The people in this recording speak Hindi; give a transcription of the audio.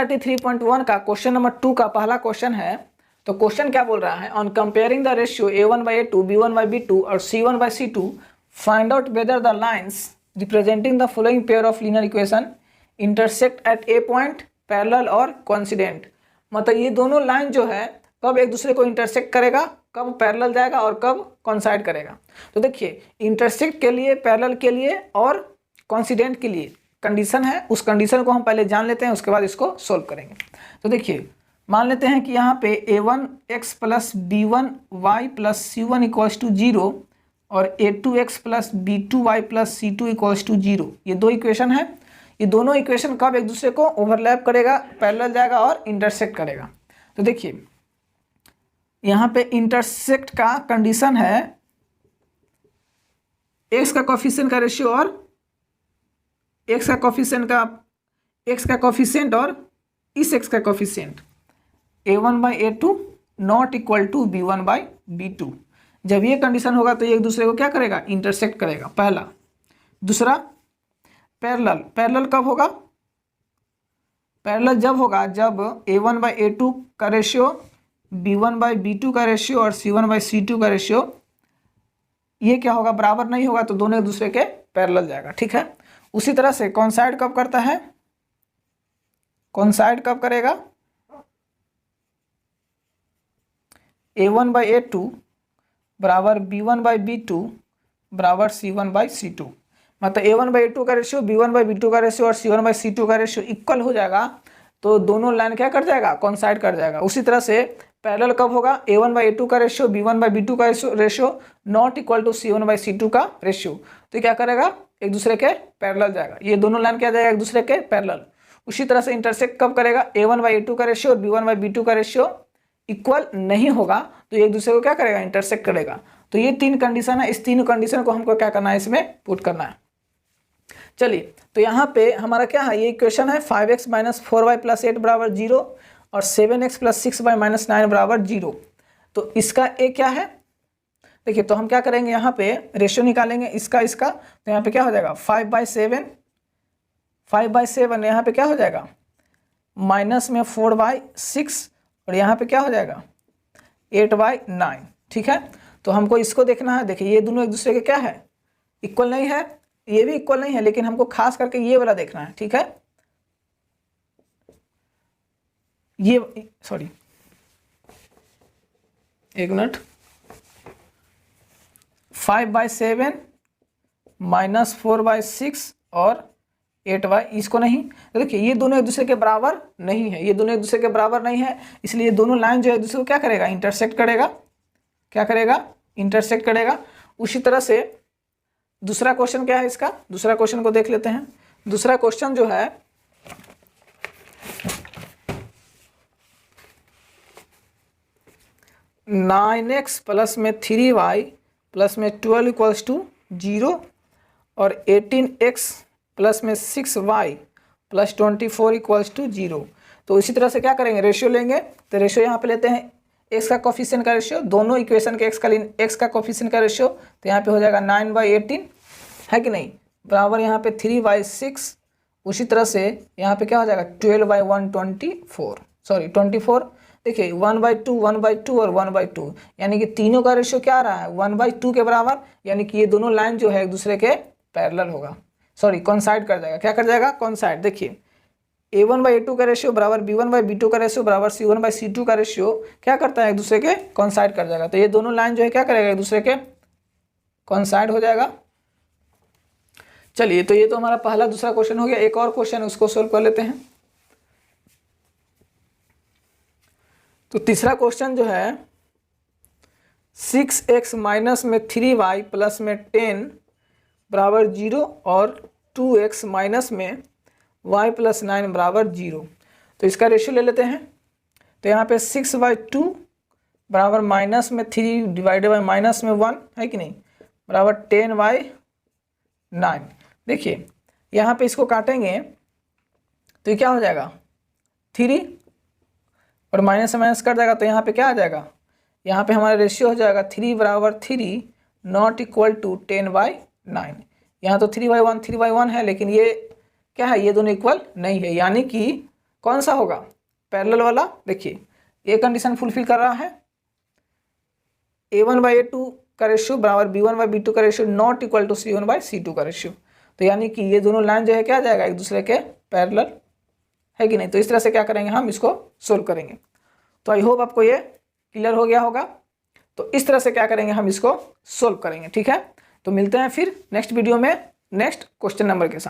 एनसीईआरटी 3.1 का क्वेश्चन नंबर 2 का पहला क्वेश्चन है। तो क्वेश्चन क्या बोल रहा है, on comparing the ratio a1/a2 b1/b2 और c1/c2 find out whether the lines representing the following pair of linear equation intersect at A point, parallel और कोइंसिडेंट। मतलब ये दोनों लाइन जो है कब एक दूसरे को इंटरसेक्ट करेगा, कब पैरेलल जाएगा और कब कोइंसाइड करेगा। तो देखिए इंटरसेक्ट के लिए, पैरेलल के लिए और कोइंसिडेंट के लिए कंडीशन है, उस कंडीशन को हम पहले जान लेते हैं, उसके बाद इसको सोल्व करेंगे। तो देखिए मान लेते हैं कि यहाँ पे a1x plus b1y plus c1 equals to 0 और a2x plus b2y plus c2 equals to 0, ये दो इक्वेशन है। ये दोनों इक्वेशन कब एक दूसरे को ओवरलैप करेगा, पैरेलल जाएगा और इंटरसेक्ट करेगा। तो देखिए यहाँ पे इंटरसेक्ट का कंडीशन है x का कोफिशिएंट का रेशियो और x का कोफिशिएंट और इस x का coefficient a1/a2 not equal to b1/b2। जब ये कंडीशन होगा तो ये एक दूसरे को क्या करेगा, इंटरसेक्ट करेगा, पहला। दूसरा पैरेलल, पैरेलल कब होगा, पैरेलल जब होगा जब a1/a2 का रेशियो, b1/b2 का रेशियो और c1/c2 का रेशियो ये क्या होगा, बराबर नहीं होगा, तो दोनों एक दूसरे के पैरेलल जाएगा। ठीक है। उसी तरह से कोइंसाइड कब करता है, कोइंसाइड कब करेगा, a1/a2 बराबर b1/b2 बराबर c1/c2। मतलब a1/a2 का रेशियो, b1/b2 का रेशियो और c1/c2 का रेशियो इक्वल हो जाएगा, तो दोनों लाइन क्या कर जाएगा, कोइंसाइड कर जाएगा। उसी तरह से पैरेलल कब होगा, a1/a2 का रेशियो, b1/b2 का ratio not equal to c1/c2 का रेशियो, तो क्या करेगा, एक दूसरे के पैरेलल जाएगा। ये दोनों लाइन क्या जाएगा, एक दूसरे के पैरेलल। उसी तरह से इंटरसेक्ट कब करेगा, a1/a2 का रेशियो और b1/b2 का रेशियो इक्वल नहीं होगा, तो एक दूसरे को क्या करेगा, इंटरसेक्ट करेगा। तो ये तीन कंडीशन है, इस तीनों कंडीशन को हमको क्या करना है, इसमें पुट करना है। चलिए तो यहाँ पे हमारा क्या है, ये इक्वेशन है 5x माइनस 4y प्लस 8 बराबर 0 और 7x प्लस 6y माइनस 9 बराबर 0। तो इसका ए क्या है, देखिए तो हम क्या करेंगे, यहाँ पे रेशियो निकालेंगे इसका, तो यहाँ पे क्या हो जाएगा 5/7, 5/7 यहाँ पे क्या हो जाएगा माइनस में 4/6 और यहाँ पे क्या हो जाएगा 8/9। ठीक है। तो हमको इसको देखना है। देखिए ये दोनों एक दूसरे के क्या है, इक्वल नहीं है, ये भी इक्वल नहीं है, लेकिन हमको खास करके ये वाला देखना है। ठीक है, ये सॉरी एक मिनट, 5/7 माइनस 4/6 और 8y, इसको नहीं। तो देखिए ये दोनों एक दूसरे के बराबर नहीं है, ये दोनों एक दूसरे के बराबर नहीं है, इसलिए दोनों लाइन जो है एक दूसरे को क्या करेगा, इंटरसेक्ट करेगा। क्या करेगा, इंटरसेक्ट करेगा। उसी तरह से दूसरा क्वेश्चन क्या है इसका, दूसरा क्वेश्चन को देख लेते हैं। दूसरा क्वेश्चन जो है 9x प्लस में 3y प्लस में 12 इक्वल्स टू 0 और 18x प्लस में 6y प्लस 24 इक्वल्स टू 0। तो इसी तरह से क्या करेंगे, रेशियो लेंगे। तो रेशियो यहाँ पे लेते हैं x का कोफिशिएंट का रेशियो, दोनों इक्वेशन के x का कोफिशिएंट का रेशियो, तो यहाँ पे हो जाएगा 9/18 है कि नहीं, बराबर यहाँ पे 3/6। उसी तरह से यहाँ पे क्या हो जाएगा 24। देखिए 1/2, 1/2 और 1/2, यानी कि तीनों का रेशियो क्या आ रहा है 1/2 के बराबर, यानी कि ये दोनों लाइन जो है एक दूसरे के पैरेलल होगा, सॉरी कोइंसाइड कर जाएगा। क्या कर जाएगा, कोइंसाइड। देखिए a1/a2 का रेशियो बराबर b1/b2 का रेशियो बराबर c1/c2 का रेशियो क्या करता है, एक दूसरे के कोइंसाइड कर जाएगा। तो ये दोनों लाइन जो है क्या करेगा, एक दूसरे के कोइंसाइड हो जाएगा। चलिए तो ये तो हमारा पहला दूसरा क्वेश्चन हो गया। एक और क्वेश्चन उसको सोल्व कर लेते हैं। तो तीसरा क्वेश्चन जो है 6x माइनस में 3y प्लस में 10 बराबर 0 और 2x माइनस में y प्लस 9 बराबर 0। तो इसका रेशियो ले लेते हैं। तो यहाँ पे 6/2 बराबर माइनस में 3 डिवाइडेड बाई माइनस में 1 है कि नहीं, बराबर 10/9। देखिए यहाँ पे इसको काटेंगे तो ये क्या हो जाएगा 3 और माइनस से माइनस कर जाएगा, तो यहाँ पे क्या आ जाएगा, यहाँ पे हमारा रेशियो हो जाएगा 3 बराबर 3 नॉट इक्वल टू 10/9। यहाँ तो 3/1 है, लेकिन ये क्या है, ये दोनों इक्वल नहीं है, यानी कि कौन सा होगा, पैरेलल वाला। देखिए ये कंडीशन फुलफिल कर रहा है, A1/A2 का रेशियो बराबर B1/B2 का ratio not equal to C1/C2 का रेशियो। तो यानी कि ये दोनों लाइन जो है क्या जाएगा, एक दूसरे के पैरेलल है कि नहीं। तो इस तरह से क्या करेंगे, हम इसको सोल्व करेंगे। तो आई होप आपको ये क्लियर हो गया होगा। तो इस तरह से क्या करेंगे, हम इसको सोल्व करेंगे। ठीक है, तो मिलते हैं फिर नेक्स्ट वीडियो में नेक्स्ट क्वेश्चन नंबर के साथ।